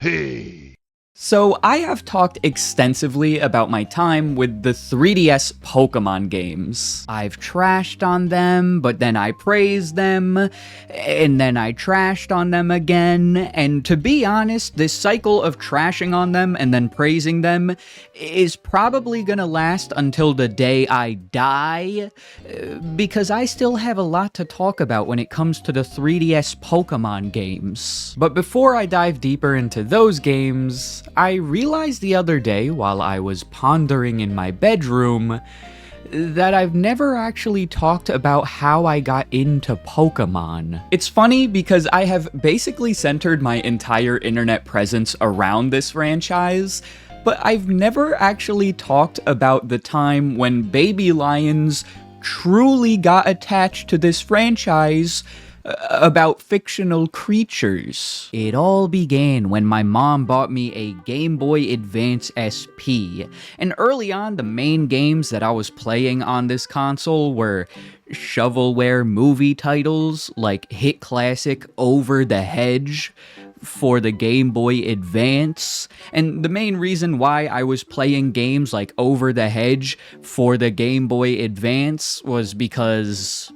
Hey! So I have talked extensively about my time with the 3DS Pokémon games. I've trashed on them, but then I praised them, and then I trashed on them again, and to be honest, this cycle of trashing on them and then praising them is probably gonna last until the day I die, because I still have a lot to talk about when it comes to the 3DS Pokémon games. But before I dive deeper into those games, I realized the other day while I was pondering in my bedroom that I've never actually talked about how I got into Pokémon. It's funny because I have basically centered my entire internet presence around this franchise, but I've never actually talked about the time when baby lions truly got attached to this franchise about fictional creatures. It all began when my mom bought me a Game Boy Advance SP, and early on the main games that I was playing on this console were shovelware movie titles like hit classic Over the Hedge for the Game Boy Advance, and the main reason why I was playing games like Over the Hedge for the Game Boy Advance was because,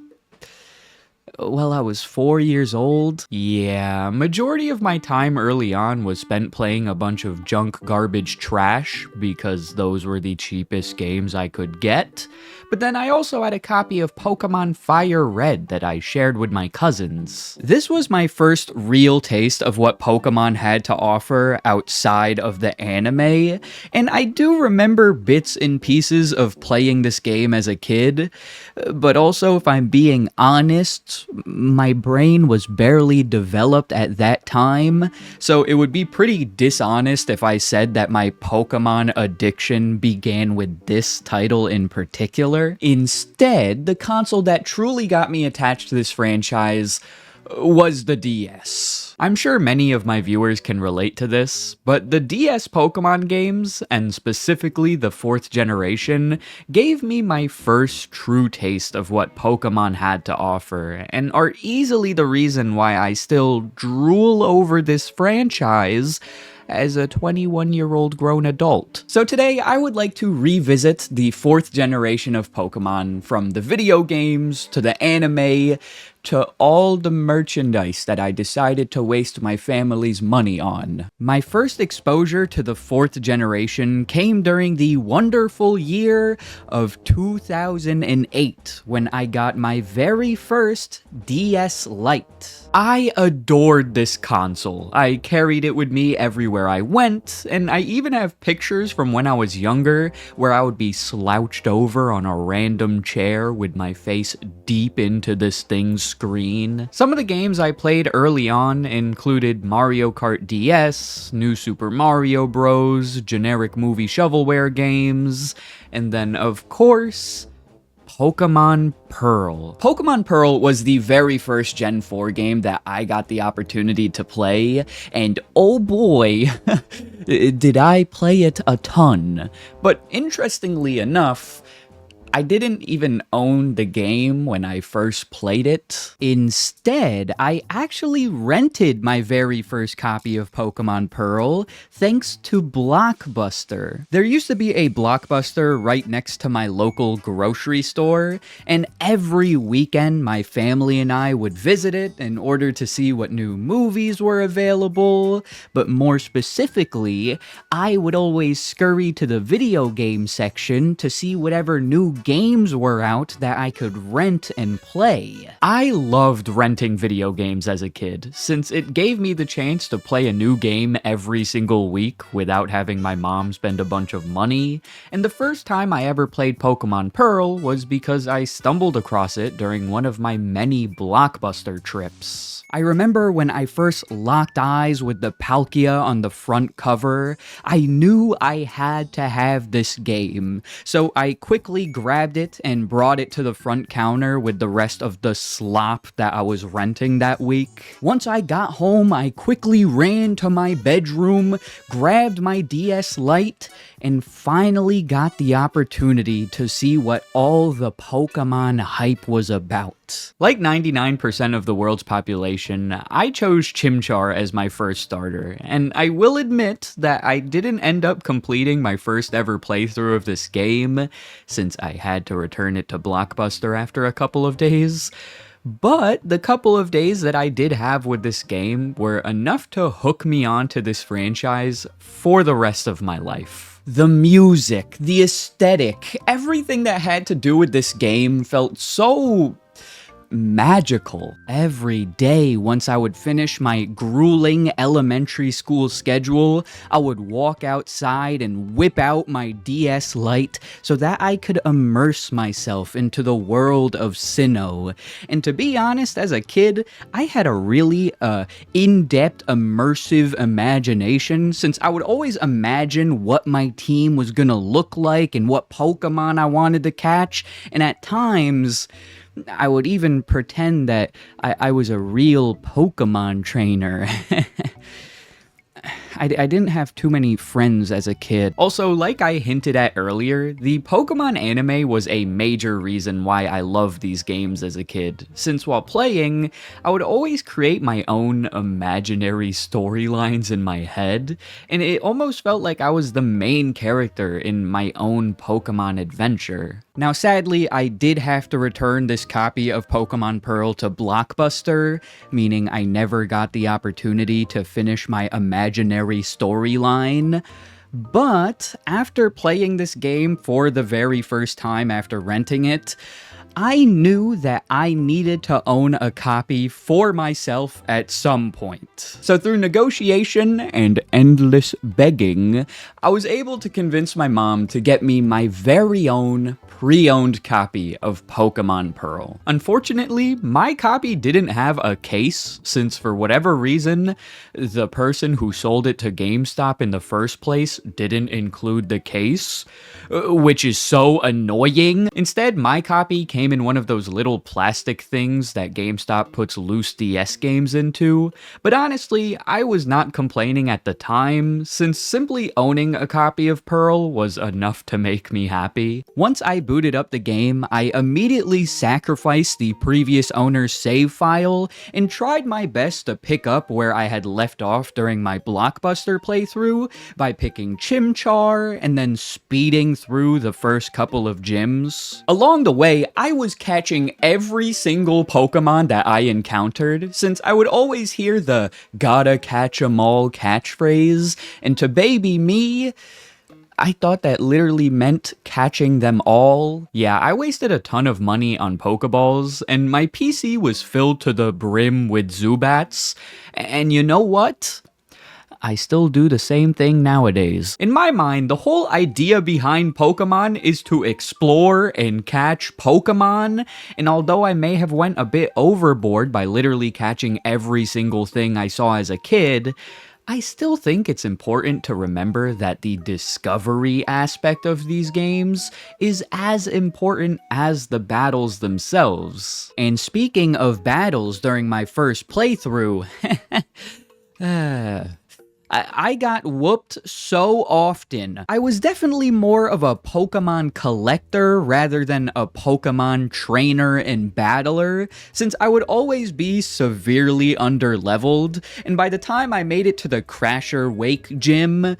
well, I was 4 years old. Yeah, majority of my time early on was spent playing a bunch of junk garbage trash because those were the cheapest games I could get. But then I also had a copy of Pokémon Fire Red that I shared with my cousins. This was my first real taste of what Pokémon had to offer outside of the anime, and I do remember bits and pieces of playing this game as a kid, but also, if I'm being honest, my brain was barely developed at that time, so it would be pretty dishonest if I said that my Pokémon addiction began with this title in particular. Instead, the console that truly got me attached to this franchise was the DS. I'm sure many of my viewers can relate to this, but the DS Pokémon games, and specifically the 4th generation, gave me my first true taste of what Pokémon had to offer, and are easily the reason why I still drool over this franchise as a 21-year-old grown adult. So today, I would like to revisit the 4th generation of Pokémon, from the video games to the anime to all the merchandise that I decided to waste my family's money on. My first exposure to the 4th generation came during the wonderful year of 2008, when I got my very first DS Lite. I adored this console. I carried it with me everywhere I went, and I even have pictures from when I was younger where I would be slouched over on a random chair with my face deep into this thing's screen. Some of the games I played early on included Mario Kart DS, New Super Mario Bros., generic movie shovelware games, and then, of course, Pokémon Pearl. Pokémon Pearl was the very first Gen 4 game that I got the opportunity to play, and oh boy, did I play it a ton. But interestingly enough, I didn't even own the game when I first played it. Instead, I actually rented my very first copy of Pokémon Pearl thanks to Blockbuster. There used to be a Blockbuster right next to my local grocery store, and every weekend my family and I would visit it in order to see what new movies were available, but more specifically, I would always scurry to the video game section to see whatever new games were out that I could rent and play. I loved renting video games as a kid, since it gave me the chance to play a new game every single week without having my mom spend a bunch of money, and the first time I ever played Pokémon Pearl was because I stumbled across it during one of my many Blockbuster trips. I remember when I first locked eyes with the Palkia on the front cover, I knew I had to have this game, so I quickly grabbed it and brought it to the front counter with the rest of the slop that I was renting that week. Once I got home, I quickly ran to my bedroom, grabbed my DS Lite, and finally got the opportunity to see what all the Pokémon hype was about. but like 99% of the world's population, I chose Chimchar as my first starter, and I will admit that I didn't end up completing my first ever playthrough of this game, since I had to return it to Blockbuster after a couple of days. But the couple of days that I did have with this game were enough to hook me onto this franchise for the rest of my life. The music, the aesthetic, everything that had to do with this game felt so magical. Every day, once I would finish my grueling elementary school schedule, I would walk outside and whip out my DS Lite so that I could immerse myself into the world of Sinnoh. And to be honest, as a kid, I had a really in-depth, immersive imagination, since I would always imagine what my team was gonna look like and what Pokemon I wanted to catch, and at times, I would even pretend that I was a real Pokemon trainer. I didn't have too many friends as a kid. Also, like I hinted at earlier, the Pokemon anime was a major reason why I loved these games as a kid, since while playing, I would always create my own imaginary storylines in my head, and it almost felt like I was the main character in my own Pokemon adventure. Now, sadly, I did have to return this copy of Pokemon Pearl to Blockbuster, meaning I never got the opportunity to finish my imaginary storyline. But after playing this game for the very first time after renting it, I knew that I needed to own a copy for myself at some point. So through negotiation and endless begging, I was able to convince my mom to get me my very own pre-owned copy of Pokemon Pearl. Unfortunately, my copy didn't have a case, since for whatever reason, the person who sold it to GameStop in the first place didn't include the case, which is so annoying. Instead, my copy came in one of those little plastic things that GameStop puts loose DS games into, but honestly, I was not complaining at the time, since simply owning a copy of Pearl was enough to make me happy. Once I booted up the game, I immediately sacrificed the previous owner's save file and tried my best to pick up where I had left off during my Blockbuster playthrough by picking Chimchar and then speeding through the first couple of gyms. Along the way, I was catching every single Pokemon that I encountered, since I would always hear the "gotta catch 'em all" catchphrase, and to baby me, I thought that literally meant catching them all. Yeah, I wasted a ton of money on Pokeballs, and my PC was filled to the brim with Zubats, and you know what? I still do the same thing nowadays. In my mind, the whole idea behind Pokemon is to explore and catch Pokemon, and although I may have went a bit overboard by literally catching every single thing I saw as a kid, I still think it's important to remember that the discovery aspect of these games is as important as the battles themselves. And speaking of battles during my first playthrough, I got whooped so often. I was definitely more of a Pokemon collector rather than a Pokemon trainer and battler, since I would always be severely underleveled, and by the time I made it to the Crasher Wake gym,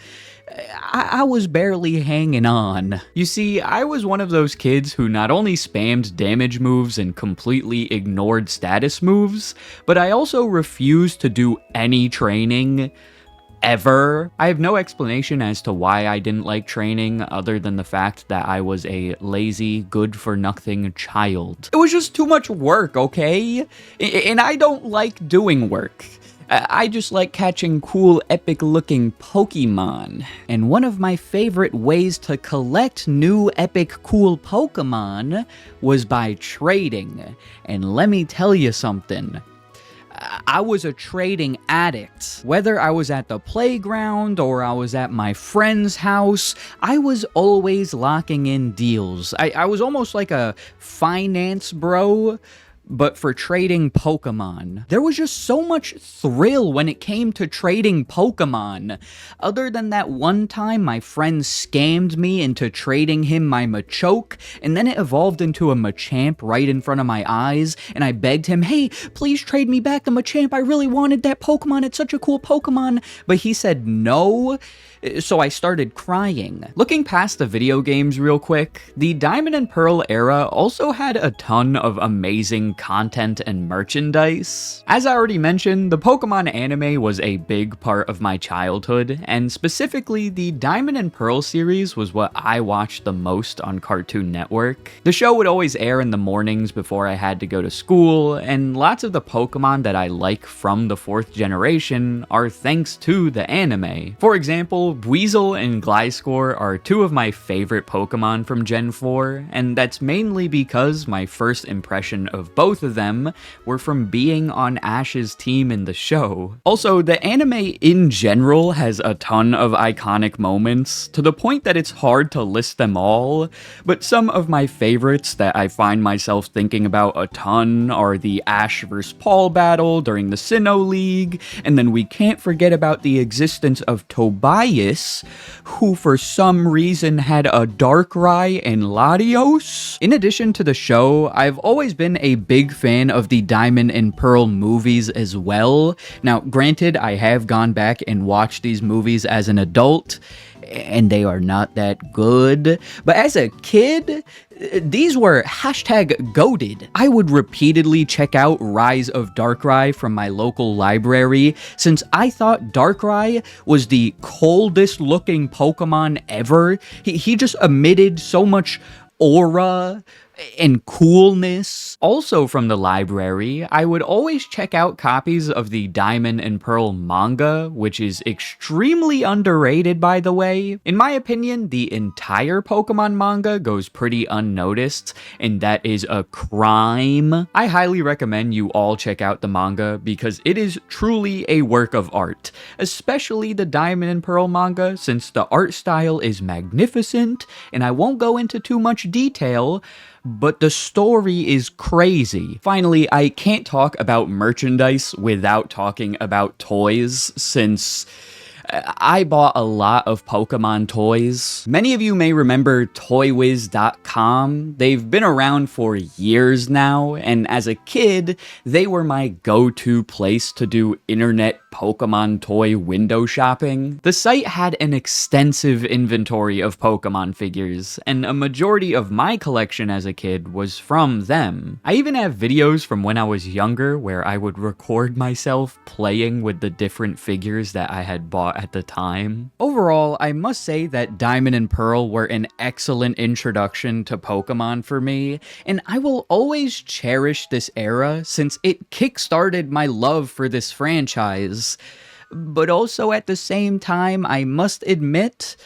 I was barely hanging on. You see, I was one of those kids who not only spammed damage moves and completely ignored status moves, but I also refused to do any training ever. I have no explanation as to why I didn't like training other than the fact that I was a lazy, good-for-nothing child. It was just too much work, okay? And I don't like doing work. I just like catching cool, epic-looking Pokemon. And one of my favorite ways to collect new, epic, cool Pokemon was by trading. And let me tell you something. I was a trading addict. Whether I was at the playground or I was at my friend's house, I was always locking in deals. I was almost like a finance bro, but for trading Pokemon. There was just so much thrill when it came to trading Pokemon. Other than that one time my friend scammed me into trading him my Machoke, and then it evolved into a Machamp right in front of my eyes, and I begged him, hey, please trade me back the Machamp, I really wanted that Pokemon, it's such a cool Pokemon, but he said no, so I started crying. Looking past the video games real quick, the Diamond and Pearl era also had a ton of amazing content and merchandise. As I already mentioned, the Pokemon anime was a big part of my childhood, and specifically the Diamond and Pearl series was what I watched the most on Cartoon Network. The show would always air in the mornings before I had to go to school, and lots of the Pokemon that I like from the 4th generation are thanks to the anime. For example, Weasel and Gliscor are two of my favorite Pokemon from Gen 4, and that's mainly because my first impression of both of them were from being on Ash's team in the show. Also, the anime in general has a ton of iconic moments, to the point that it's hard to list them all, but some of my favorites that I find myself thinking about a ton are the Ash vs. Paul battle during the Sinnoh League, and then we can't forget about the existence of Tobias, who for some reason had a Darkrai and Latios. In addition to the show, I've always been a big fan of the Diamond and Pearl movies as well. Now, granted, I have gone back and watched these movies as an adult, and they are not that good, but as a kid, these were #goated. I would repeatedly check out Rise of Darkrai from my local library, since I thought Darkrai was the coldest looking Pokemon ever. He just emitted so much aura and coolness. Also from the library, I would always check out copies of the Diamond and Pearl manga, which is extremely underrated, by the way. In my opinion, the entire Pokemon manga goes pretty unnoticed, and that is a crime. I highly recommend you all check out the manga because it is truly a work of art, especially the Diamond and Pearl manga, since the art style is magnificent, and I won't go into too much detail, but the story is crazy. Finally, I can't talk about merchandise without talking about toys, since I bought a lot of Pokemon toys. Many of you may remember ToyWiz.com. They've been around for years now, and as a kid, they were my go-to place to do internet Pokemon toy window shopping. The site had an extensive inventory of Pokemon figures, and a majority of my collection as a kid was from them. I even have videos from when I was younger where I would record myself playing with the different figures that I had bought at the time. Overall, I must say that Diamond and Pearl were an excellent introduction to Pokemon for me, and I will always cherish this era since it kickstarted my love for this franchise. But also at the same time, I must admit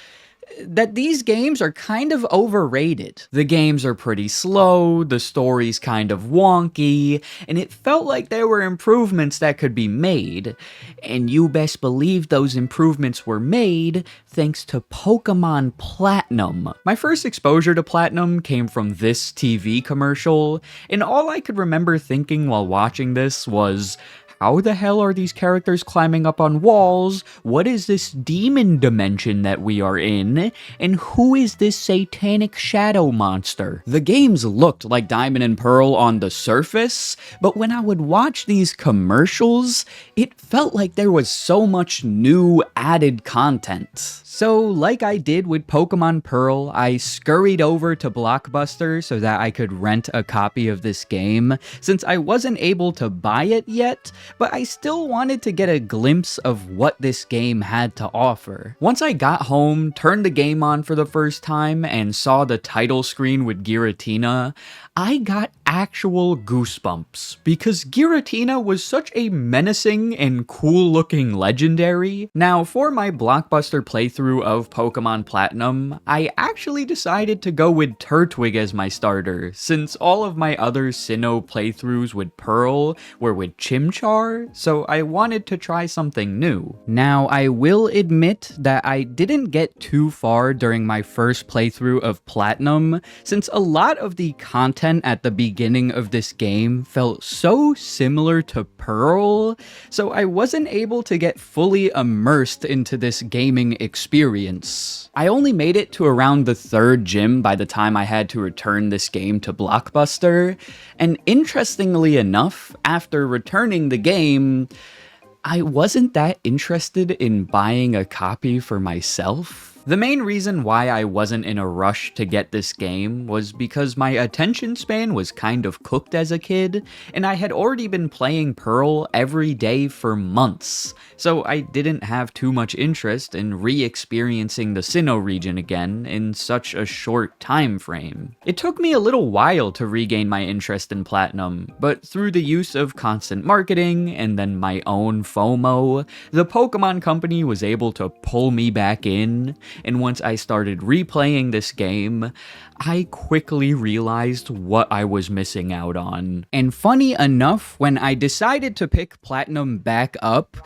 that these games are kind of overrated. The games are pretty slow, the story's kind of wonky, and it felt like there were improvements that could be made. And you best believe those improvements were made thanks to Pokemon Platinum. My first exposure to Platinum came from this TV commercial, and all I could remember thinking while watching this was, how the hell are these characters climbing up on walls? What is this demon dimension that we are in? And who is this satanic shadow monster? The games looked like Diamond and Pearl on the surface, but when I would watch these commercials, it felt like there was so much new added content. So, like I did with Pokemon Pearl, I scurried over to Blockbuster so that I could rent a copy of this game, since I wasn't able to buy it yet, but I still wanted to get a glimpse of what this game had to offer. Once I got home, turned the game on for the first time, and saw the title screen with Giratina, I got actual goosebumps, because Giratina was such a menacing and cool-looking legendary. Now, for my Blockbuster playthrough of Pokemon Platinum, I actually decided to go with Turtwig as my starter, since all of my other Sinnoh playthroughs with Pearl were with Chimchar, so I wanted to try something new. Now, I will admit that I didn't get too far during my first playthrough of Platinum, since a lot of the content content at the beginning of this game felt so similar to Pearl, so I wasn't able to get fully immersed into this gaming experience. I only made it to around the 3rd gym by the time I had to return this game to Blockbuster, and interestingly enough, after returning the game, I wasn't that interested in buying a copy for myself. The main reason why I wasn't in a rush to get this game was because my attention span was kind of cooked as a kid, and I had already been playing Pearl every day for months, so I didn't have too much interest in re-experiencing the Sinnoh region again in such a short time frame. It took me a little while to regain my interest in Platinum, but through the use of constant marketing and then my own FOMO, the Pokemon Company was able to pull me back in. And once I started replaying this game, I quickly realized what I was missing out on. And funny enough, when I decided to pick Platinum back up,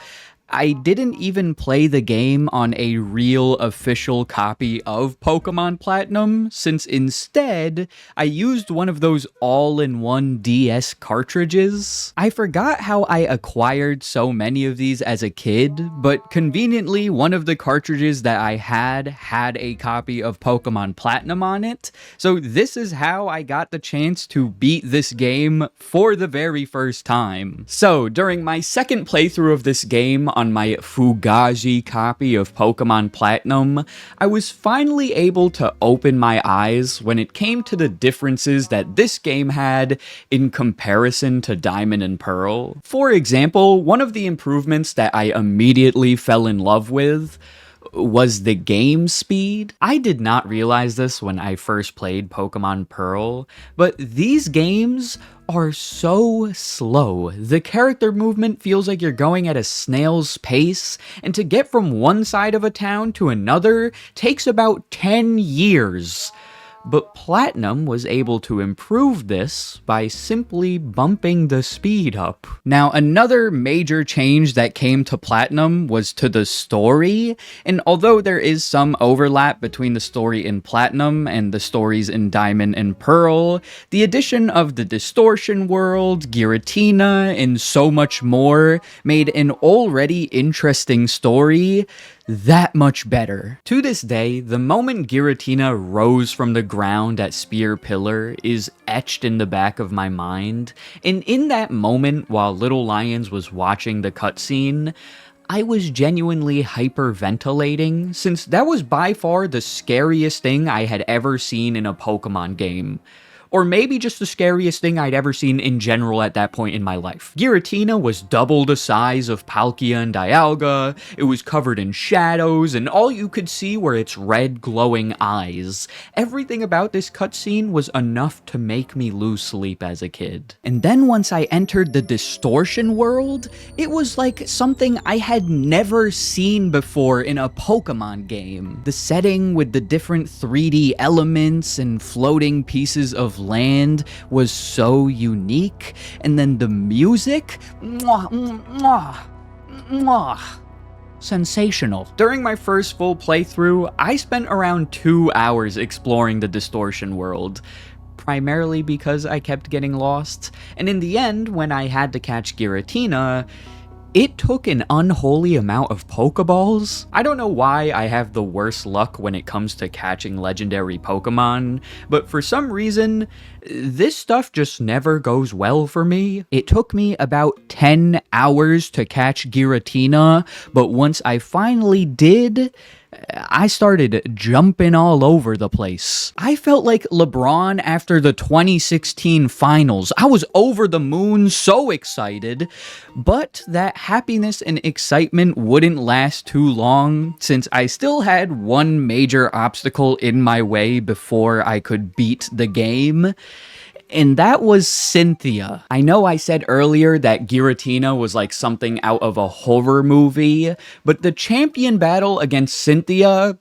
I didn't even play the game on a real official copy of Pokemon Platinum, since instead, I used one of those all-in-one DS cartridges. I forgot how I acquired so many of these as a kid, but conveniently, one of the cartridges that I had a copy of Pokemon Platinum on it, so this is how I got the chance to beat this game for the very first time. So, during my second playthrough of this game, on my Fugazi copy of Pokemon Platinum, I was finally able to open my eyes when it came to the differences that this game had in comparison to Diamond and Pearl. For example, one of the improvements that I immediately fell in love with was the game speed. I did not realize this when I first played Pokemon Pearl, but these games are so slow. The character movement feels like you're going at a snail's pace, and to get from one side of a town to another takes about 10 years. But Platinum was able to improve this by simply bumping the speed up. Now, another major change that came to Platinum was to the story, and although there is some overlap between the story in Platinum and the stories in Diamond and Pearl, the addition of the Distortion World, Giratina, and so much more made an already interesting story that much better. To this day, the moment Giratina rose from the ground at Spear Pillar is etched in the back of my mind, and in that moment while Little LaiyenZ was watching the cutscene, I was genuinely hyperventilating, since that was by far the scariest thing I had ever seen in a Pokemon game. Or maybe just the scariest thing I'd ever seen in general at that point in my life. Giratina was double the size of Palkia and Dialga, it was covered in shadows, and all you could see were its red glowing eyes. Everything about this cutscene was enough to make me lose sleep as a kid. And then once I entered the Distortion World, it was like something I had never seen before in a Pokemon game. The setting with the different 3D elements and floating pieces of land was so unique, and then the music, sensational. During my first full playthrough, I spent around 2 hours exploring the Distortion World, primarily because I kept getting lost, and in the end, when I had to catch Giratina, it took an unholy amount of Pokeballs. I don't know why I have the worst luck when it comes to catching legendary Pokemon, but for some reason, this stuff just never goes well for me. It took me about 10 hours to catch Giratina, but once I finally did, I started jumping all over the place. I felt like LeBron after the 2016 finals. I was over the moon, so excited, but that happiness and excitement wouldn't last too long, since I still had one major obstacle in my way before I could beat the game. And that was Cynthia. I know I said earlier that Giratina was like something out of a horror movie, but the champion battle against Cynthia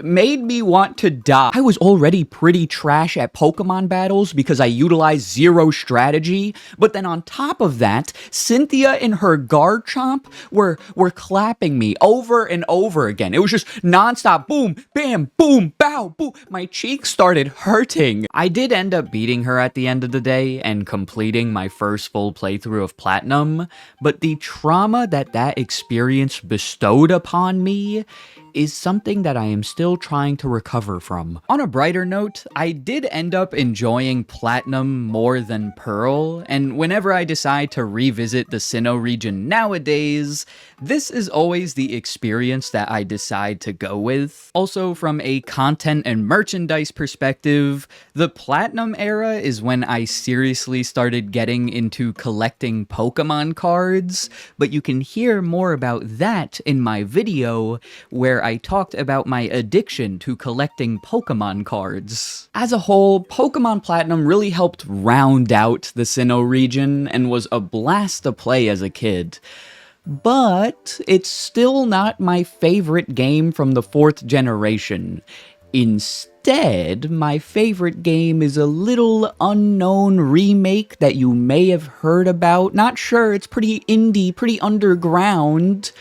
made me want to die. I was already pretty trash at Pokemon battles because I utilized zero strategy, but then on top of that, Cynthia and her Garchomp were clapping me over and over again. It was just nonstop, boom, bam, boom, bow, boom. My cheeks started hurting. I did end up beating her at the end of the day and completing my first full playthrough of Platinum, but the trauma that experience bestowed upon me is something that I am still trying to recover from. On a brighter note, I did end up enjoying Platinum more than Pearl, and whenever I decide to revisit the Sinnoh region nowadays, this is always the experience that I decide to go with. Also, from a content and merchandise perspective, the Platinum era is when I seriously started getting into collecting Pokemon cards, but you can hear more about that in my video where I talked about my addiction to collecting Pokemon cards. As a whole, Pokemon Platinum really helped round out the Sinnoh region and was a blast to play as a kid. But it's still not my favorite game from the 4th generation. Instead, my favorite game is a little unknown remake that you may have heard about. Not sure, it's pretty indie, pretty underground.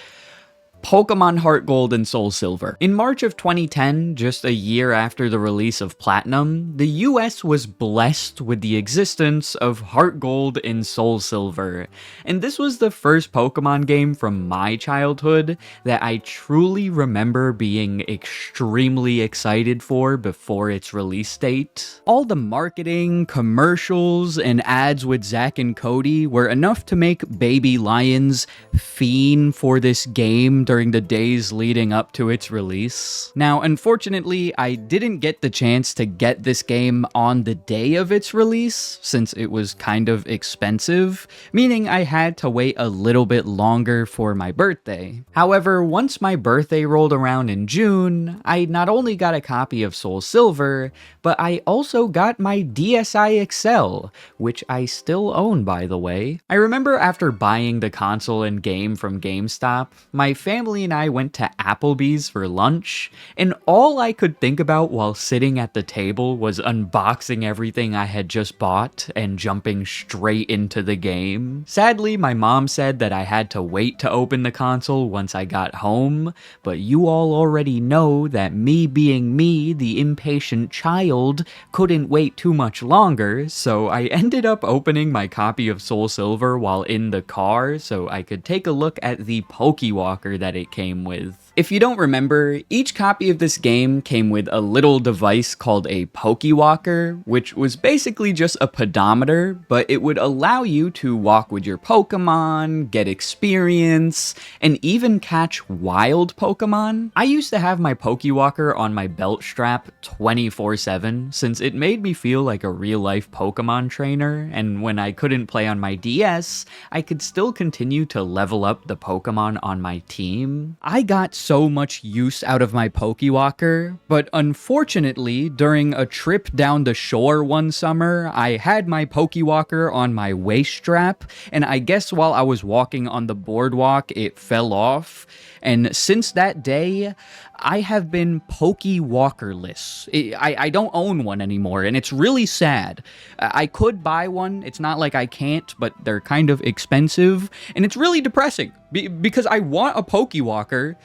Pokémon HeartGold and SoulSilver. In March of 2010, just a year after the release of Platinum, the US was blessed with the existence of HeartGold and SoulSilver. And this was the first Pokemon game from my childhood that I truly remember being extremely excited for before its release date. All the marketing, commercials, and ads with Zack and Cody were enough to make baby LaiyenZ fiend for this game during the days leading up to its release. Now, unfortunately, I didn't get the chance to get this game on the day of its release, since it was kind of expensive, meaning I had to wait a little bit longer for my birthday. However, once my birthday rolled around in June, I not only got a copy of SoulSilver, but I also got my DSi XL, which I still own, by the way. I remember after buying the console and game from GameStop, my family and I went to Applebee's for lunch, and all I could think about while sitting at the table was unboxing everything I had just bought and jumping straight into the game. Sadly, my mom said that I had to wait to open the console once I got home, but you all already know that me being me, the impatient child, couldn't wait too much longer, so I ended up opening my copy of SoulSilver while in the car so I could take a look at the Pokewalker that it came with. If you don't remember, each copy of this game came with a little device called a Pokewalker, which was basically just a pedometer, but it would allow you to walk with your Pokemon, get experience, and even catch wild Pokemon. I used to have my Pokewalker on my belt strap 24/7, since it made me feel like a real-life Pokemon trainer, and when I couldn't play on my DS, I could still continue to level up the Pokemon on my team. I got so much use out of my Pokewalker, but unfortunately, during a trip down the shore one summer, I had my Pokewalker on my waist strap, and I guess while I was walking on the boardwalk, it fell off. And since that day, I have been Pokewalkerless. I don't own one anymore, and it's really sad. I could buy one, it's not like I can't, but they're kind of expensive, and it's really depressing, because I want a Pokewalker,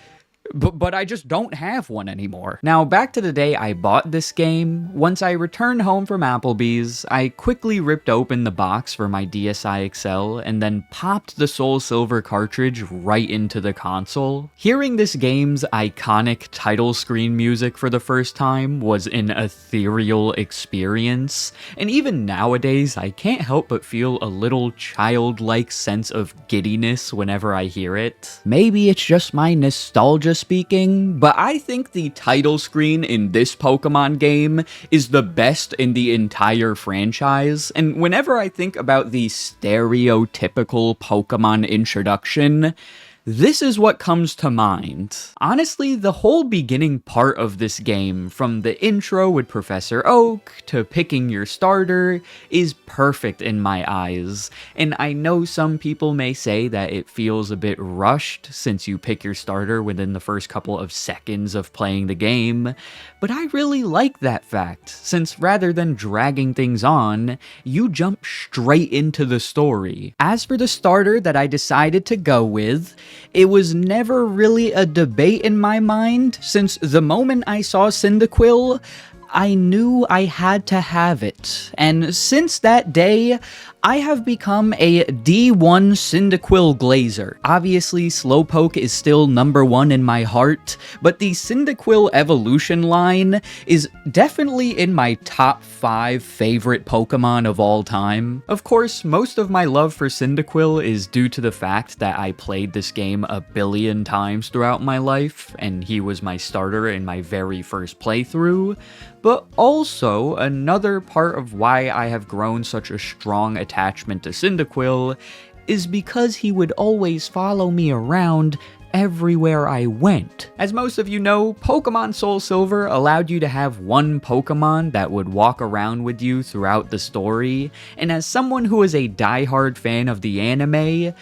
but I just don't have one anymore. Now, back to the day I bought this game. Once I returned home from Applebee's, I quickly ripped open the box for my DSi XL and then popped the SoulSilver cartridge right into the console. Hearing this game's iconic title screen music for the first time was an ethereal experience, and even nowadays, I can't help but feel a little childlike sense of giddiness whenever I hear it. Maybe it's just my nostalgia speaking, but I think the title screen in this Pokemon game is the best in the entire franchise, and whenever I think about the stereotypical Pokemon introduction, this is what comes to mind. Honestly, the whole beginning part of this game, from the intro with Professor Oak to picking your starter, is perfect in my eyes. And I know some people may say that it feels a bit rushed since you pick your starter within the first couple of seconds of playing the game, but I really like that fact, since rather than dragging things on, you jump straight into the story. As for the starter that I decided to go with, it was never really a debate in my mind, since the moment I saw Cyndaquil, I knew I had to have it, and since that day, I have become a D1 Cyndaquil glazer. Obviously, Slowpoke is still number one in my heart, but the Cyndaquil evolution line is definitely in my top 5 favorite Pokemon of all time. Of course, most of my love for Cyndaquil is due to the fact that I played this game a billion times throughout my life, and he was my starter in my very first playthrough, but also another part of why I have grown such a strong attachment to Cyndaquil is because he would always follow me around everywhere I went. As most of you know, Pokémon SoulSilver allowed you to have one Pokémon that would walk around with you throughout the story, and as someone who is a diehard fan of the anime,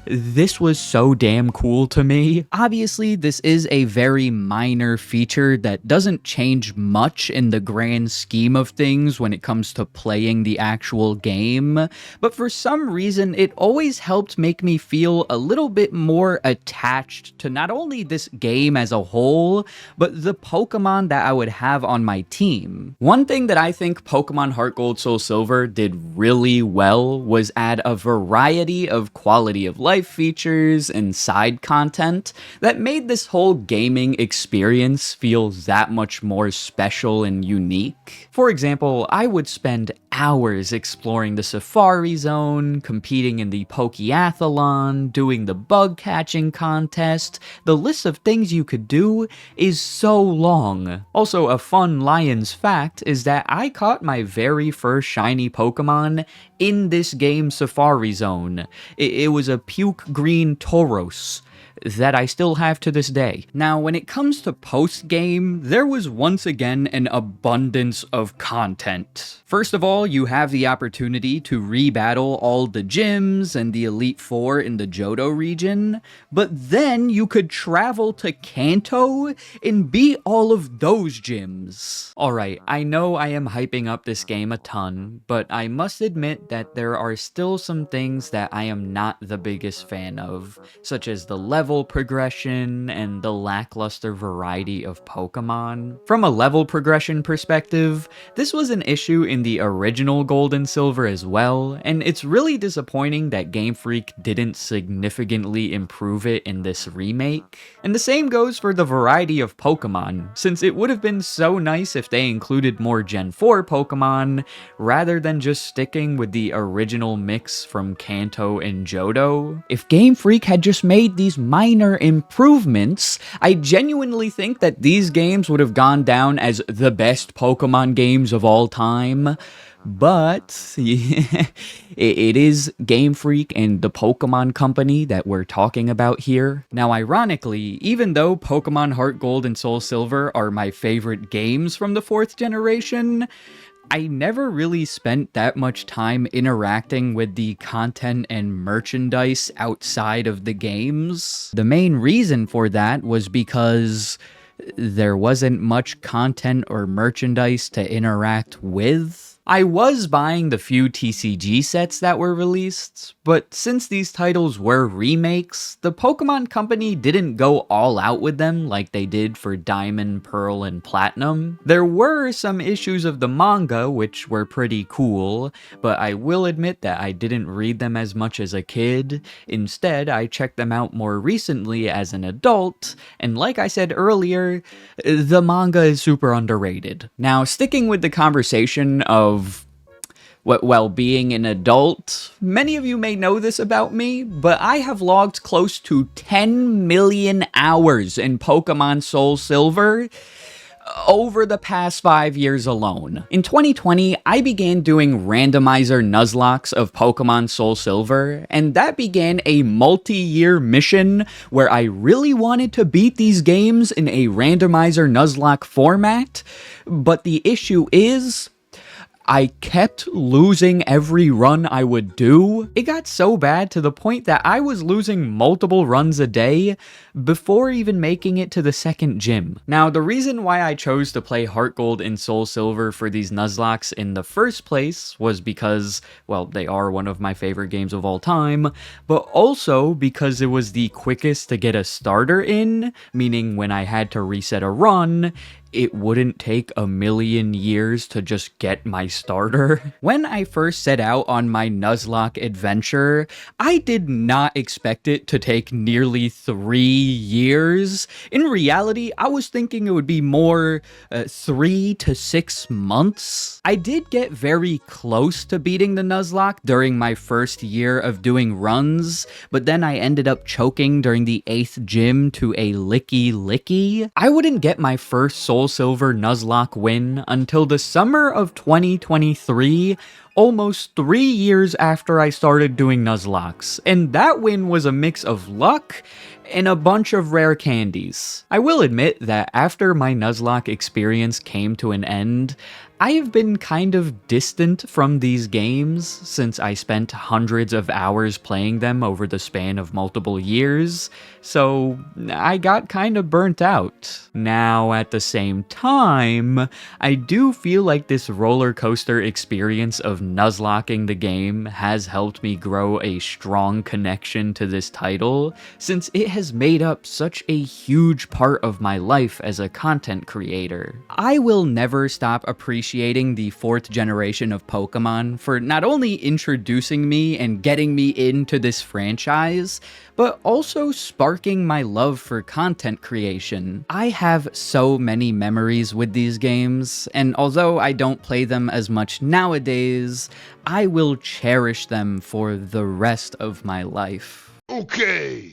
this was so damn cool to me. Obviously, this is a very minor feature that doesn't change much in the grand scheme of things when it comes to playing the actual game, but for some reason, it always helped make me feel a little bit more attached to not only this game as a whole, but the Pokemon that I would have on my team. One thing that I think Pokemon HeartGold SoulSilver did really well was add a variety of quality of life features and side content that made this whole gaming experience feel that much more special and unique. For example, I would spend hours exploring the Safari Zone, competing in the Pokeathlon, doing the bug catching contest. The list of things you could do is so long. Also, a fun LaiyenZ fact is that I caught my very first shiny Pokemon in this game's Safari Zone. It was a puke green Tauros that I still have to this day. Now, when it comes to post-game, there was once again an abundance of content. First of all, you have the opportunity to rebattle all the gyms and the Elite Four in the Johto region, but then you could travel to Kanto and beat all of those gyms. Alright, I know I am hyping up this game a ton, but I must admit that there are still some things that I am not the biggest fan of, such as the level progression and the lackluster variety of Pokemon. From a level progression perspective, this was an issue in the original Gold and Silver as well, and it's really disappointing that Game Freak didn't significantly improve it in this remake. And the same goes for the variety of Pokemon, since it would have been so nice if they included more Gen 4 Pokemon, rather than just sticking with the original mix from Kanto and Johto. If Game Freak had just made these minor improvements, I genuinely think that these games would have gone down as the best Pokemon games of all time. But it is Game Freak and the Pokemon Company that we're talking about here. Now, ironically, even though Pokemon Heart Gold and Soul Silver are my favorite games from the 4th generation, I never really spent that much time interacting with the content and merchandise outside of the games. The main reason for that was because there wasn't much content or merchandise to interact with. I was buying the few TCG sets that were released, but since these titles were remakes, the Pokemon Company didn't go all out with them like they did for Diamond, Pearl, and Platinum. There were some issues of the manga which were pretty cool, but I will admit that I didn't read them as much as a kid. Instead, I checked them out more recently as an adult, and like I said earlier, the manga is super underrated. Now, sticking with the conversation of being an adult, many of you may know this about me, but I have logged close to 10 million hours in Pokemon Soul Silver. over the past 5 years alone. In 2020, I began doing randomizer Nuzlocks of Pokemon SoulSilver, and that began a multi-year mission where I really wanted to beat these games in a randomizer Nuzlocke format, but the issue is, I kept losing every run I would do. It got so bad to the point that I was losing multiple runs a day before even making it to the second gym. Now, the reason why I chose to play HeartGold and SoulSilver for these Nuzlocks in the first place was because, well, they are one of my favorite games of all time, but also because it was the quickest to get a starter in, meaning when I had to reset a run, it wouldn't take a million years to just get my starter. When I first set out on my Nuzlocke adventure, I did not expect it to take nearly 3 years. In reality, I was thinking it would be more 3 to 6 months. I did get very close to beating the Nuzlocke during my first year of doing runs, but then I ended up choking during the 8th gym to a Licky Licky. I wouldn't get my first SoulSilver Nuzlocke win until the summer of 2023, almost 3 years after I started doing Nuzlocks, and that win was a mix of luck and a bunch of rare candies. I will admit that after my Nuzlocke experience came to an end, I have been kind of distant from these games since I spent hundreds of hours playing them over the span of multiple years, so I got kind of burnt out. Now, at the same time, I do feel like this roller coaster experience of Nuzlocking the game has helped me grow a strong connection to this title, since it has made up such a huge part of my life as a content creator. I will never stop appreciating the 4th generation of Pokémon for not only introducing me and getting me into this franchise, but also sparking my love for content creation. I have so many memories with these games, and although I don't play them as much nowadays, I will cherish them for the rest of my life. Okay.